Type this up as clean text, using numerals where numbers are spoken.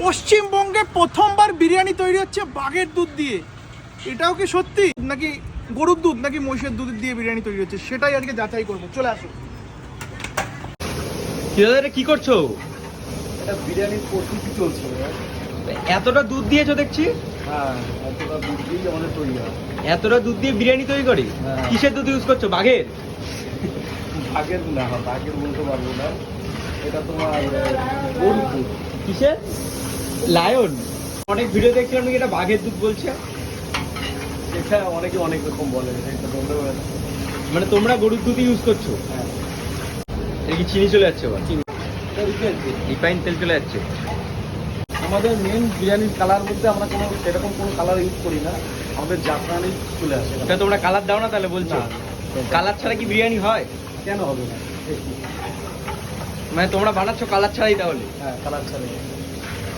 পশ্চিমবঙ্গে প্রথমবার বিরিয়ানি তৈরি হচ্ছে বাঘের দুধ দিয়ে। এটাও কি সত্যি নাকি গরুর দুধ নাকি মহিষের দুধ দিয়ে বিরিয়ানি তৈরি হচ্ছে সেটাই আজকে যাচাই করবো। চলে আসুন। কি করছো? এটা বিরিয়ানির প্রস্তুতি চলছে। এতটা দুধ দিয়েছো দেখছি। হ্যাঁ, এতটা দুধ দিয়ে আমাদের তৈরি হয়। এতটা দুধ দিয়ে বিরিয়ানি তৈরি করে? হ্যাঁ। কিসের দুধ ইউজ করছো? বাঘের? বাঘের না, বাঘের বলতে পারবো না, এটা তোমার গরুর দুধ। কিসের? লায়ন। অনেক ভিডিও দেখছিলাম নাকি এটা বাঘের দুধ বলছে। এটা অনেকে অনেক রকম বলে, এটা বলতে পারে না। মানে তোমরা গরুর দুধ ইউজ করছো? হ্যাঁ, এটা কি চিনি চলে যাচ্ছে? আবার এটা রিফাইন তেল। রিফাইন তেল চলে যাচ্ছে। আমাদের মেন বিরিয়ানির কালার বলতে আমরা কোনো সেরকম কোনো কালার ইউজ করি না, আমাদের জাফরানি চলে আসে। তা তোমরা কালার দাও না তাহলে বলছো? না। কালার ছাড়া কি বিরিয়ানি হয়? কেন হবে না? মানে তোমরা বানাচ্ছো কালার ছাড়াই তাহলে? হ্যাঁ, কালার ছাড়া।